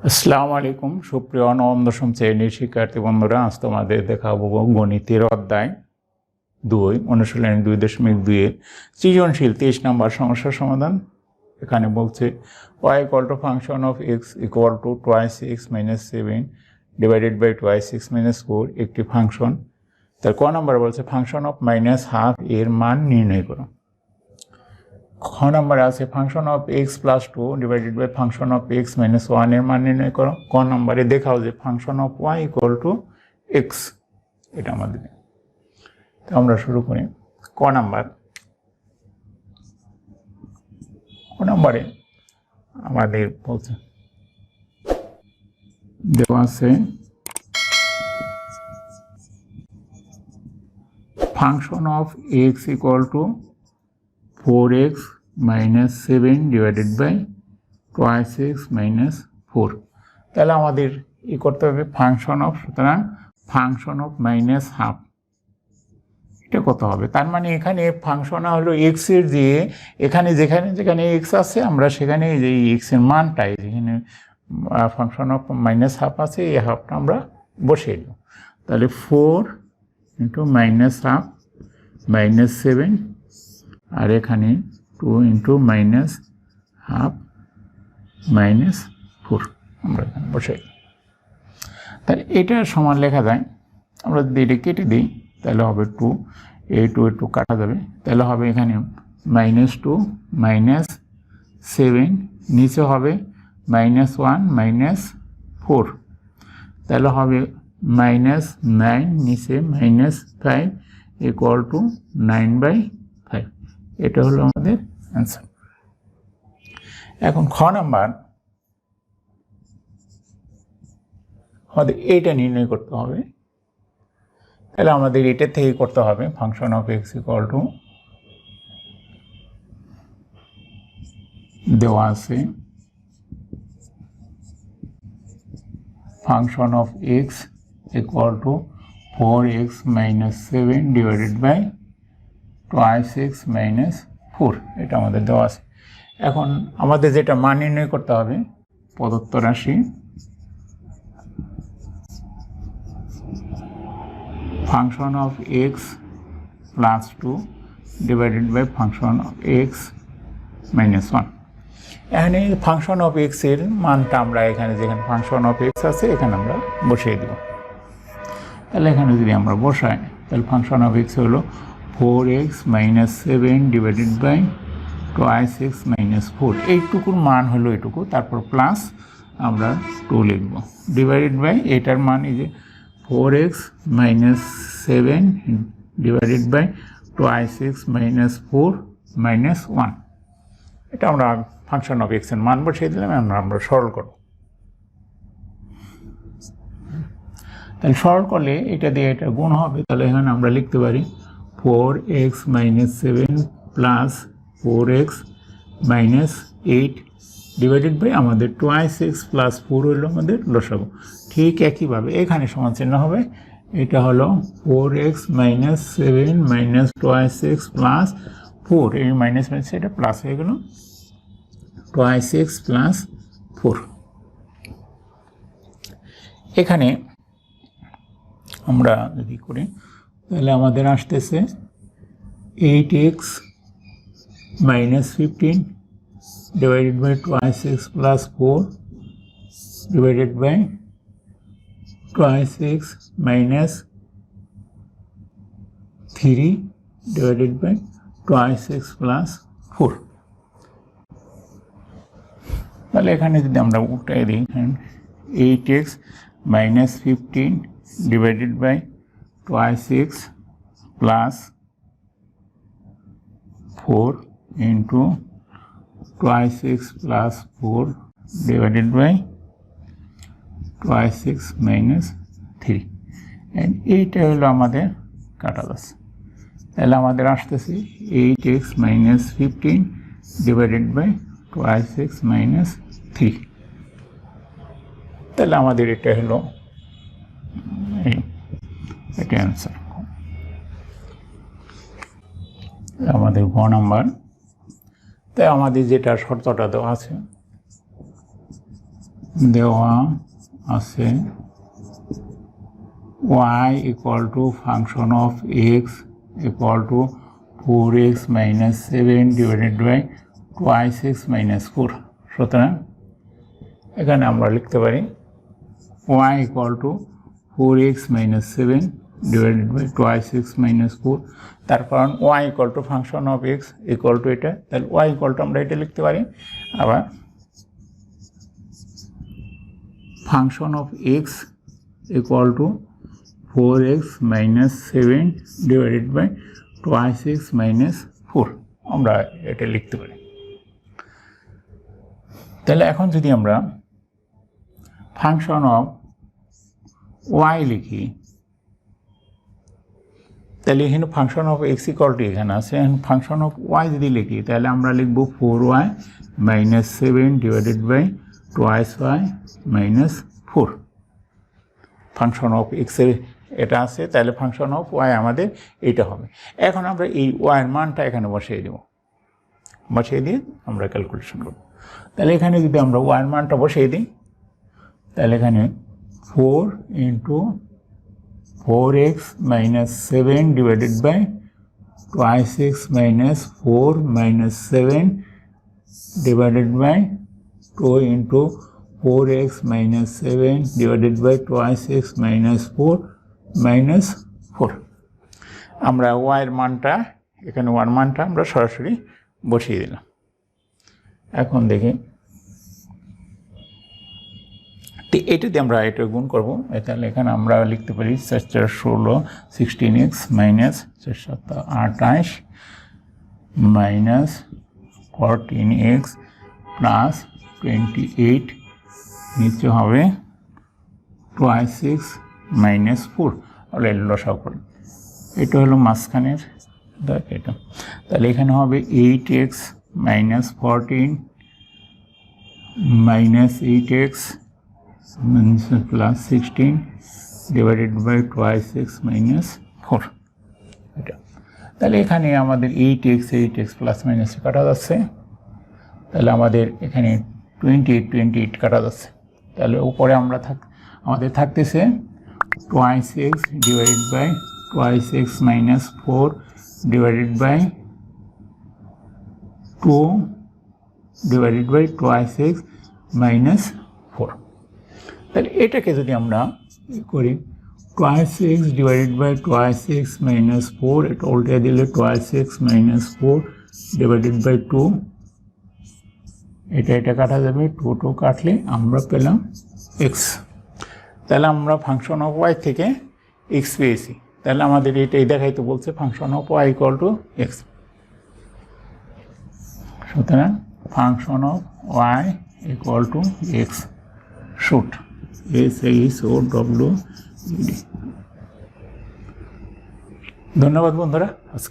আসসালামু আলাইকুম সুপ্রিয় নবম-দশম শ্রেণীর শিক্ষার্থী বন্ধুরা, আজ তোমাদের দেখাবো গণিতের অধ্যায় 2 অনুশীলনী 2.2 এর সৃজনশীল 23 নম্বর সমস্যার সমাধান। এখানে বলছে y = function of x = 2x - 7 divided by 2x - 4 একটি ফাংশন। তার ক নাম্বার বলছে ফাংশন অফ -12 এর মান নির্ণয় করো। খ নম্বরে আছে function of x + 2 divided by function of x - 1 এর মান নির্ণয় করো। ক নম্বরে দেখাও যে ফাংশন অফ y = x, এটা আমাদের। তো আমরা শুরু করি। ক নম্বরে আমাদের বলছে দেওয়া আছে function of x = 4x - 7 divided by 2x - 4। তাহলে আমাদের করতে হবে ফাংশন অফ, সুতরাং ফাংশন অফ -12 এটা কত হবে? তার মানে এখানে ফাংশন হলো x এর, যে এখানে যেখানে x আছে আমরা সেখানে যে x এর মানটাই, যেখানে ফাংশন অফ -12 আছে এই হাফটা আমরা বসিয়ে দেব। তাহলে 4 × -12 -7 আর এখানে 2 × -12 -4 আমরা এখানে বসাই। তাহলে এটা সমান লেখা যায়, আমরা যদি এটা কেটে দিই তাহলে হবে 2, এই 2 একটু কাটা যাবে, তাহলে হবে এখানে -2 -7, নিচে হবে -1 -4, তাহলে হবে -9, নিচে -5 = 9/5। এটা হলো আমাদের অ্যান্সার। এখন খ নাম্বার আমাদের এটা নির্ণয় করতে হবে। তাহলে আমাদের এটা থেকে করতে হবে ফাংশন অফ x = দেওয়া আছে function of x = 4x - 7 divided by 2x - 4, এটা আমাদের দেওয়া আছে। এখন আমাদের যেটা মান নির্ণয় করতে হবে প্রদত্ত রাশি function of x + 2 divided by function of x - 1। এখানে ফাংশন অফ x এর মানটা আমরা এখানে যেখানে ফাংশন অফ x আছে এখানে আমরা বসিয়ে দেব। তাহলে এখানে যদি আমরা বসাই তাহলে ফাংশন অফ x হলো 4x - 7 ডিভাইডেড বাই 2x - 4, এইটুকুর মান হলো এটুকু, তারপর প্লাস আমরা 2 লিখব ডিভাইডেড বাই এটার মান এই যে 4x - 7 ডিভাইডেড বাই 2x - 4 - 1। এটা আমরা ফাংশন অফ x এর মান বসিয়ে দিলাম, আমরা সরল করব। তাহলে সরল করলে এটা দিয়ে এটা গুণ হবে, তাহলে এখানে আমরা লিখতে পারি 4x - 7 plus 4x - 8 divided by আমাদের 2x + 4 হলো আমাদের লসাগু। ঠিক একইভাবে এখানে সমান চিহ্ন হবে, এটা হলো 4x - 7 - 2x + 4, এই মাইনাস এটা প্লাস হয়ে গেল 2x + 4। এখানে আমরা যদি করি তাহলে আমাদের আসতেছে 8x - 15 divided by 2x + 4 divided by 2x - 3 divided by 2x + 4। তাহলে এখানে যদি আমরা উল্টাই দিই 8x - 15 divided by 2x + 4 into 2x + 4 divided by 2x - 3, এইটা হলো আমাদের কাটা যাচ্ছে। তাহলে আমাদের আসতেছে 8x - 15 ডিভাইডেড বাই 2x - 3। তাহলে আমাদের এটা হলো এটা অ্যান্সার। আমাদের গ নাম্বার। তাই আমাদের যেটা শর্তটা দেওয়া আছে দেওয়া আছে y equal to function of x equal to 4x minus 7 divided by twice x minus 4. সুতরাং এখানে আমরা লিখতে পারি y equal to 4x minus 7 divided by twice x minus 4. তার কারণ y equal to function of x equal to এটা, তাহলে y equal to আমরা এটা লিখতে পারি। আবার function of x equal to 4x minus 7 divided by twice x minus 4 আমরা এটা লিখতে পারি। তাহলে এখন যদি আমরা ফাংশন অফ y লিখি, তাহলে এখানে function of x equal to এখানে আছে, ফাংশন অফ y যদি লিখি তাহলে আমরা লিখব 4y minus 7 divided by twice y minus 4। Function of x এর এটা আছে, তাহলে ফাংশন অফ y আমাদের এটা হবে। এখন আমরা এই y এর মানটা এখানে বসিয়ে দেব, বসিয়ে দিয়ে আমরা ক্যালকুলেশন করব। তাহলে এখানে যদি আমরা y এর মানটা বসিয়ে দিই তাহলে এখানে 4 into 4x minus 7 divided by twice x minus 4 minus 7 divided by 2 into 4x minus 7 divided by twice x minus 4 minus 4। আমরা y এর মানটা এখানে y এর মানটা আমরা সরাসরি বসিয়ে দিলাম। এখন দেখি এটা দিয়ে আমরা এটা গুণ করব, তাহলে এখানে আমরা লিখতে পারি 4 16x minus 4 28 minus 14x plus 28 নিচে হবে twice x মাইনাস 4। আমরা লসাগু করি, এটা হলো মাঝখানের এটা, তাহলে এখানে হবে 8x minus 14 minus 8x plus 16 divided by twice x minus 4 এটা। তাহলে এখানে আমাদের 8x প্লাস মাইনাস কাটা যাচ্ছে, তাহলে আমাদের এখানে 28 কাটা যাচ্ছে। তাহলে উপরে আমরা আমাদের থাকতেছে twice x divided by twice x minus 4 divided by 2 divided by twice x minus 4। তাহলে এটাকে যদি আমরা করি twice x divided by twice x minus 4, এটা উল্টে দিলে twice x minus 4 divided by 2, এটা কাটা যাবে, 2 কাটলে আমরা পেলাম x। তাহলে আমরা ফাংশন অফ y থেকে x পেয়েছি, তাহলে আমাদের এটাই দেখাইতে বলছে function of y equal to x। সুতরাং function of y equal to x shoot SISOWED। ধন্যবাদ বন্ধুরা।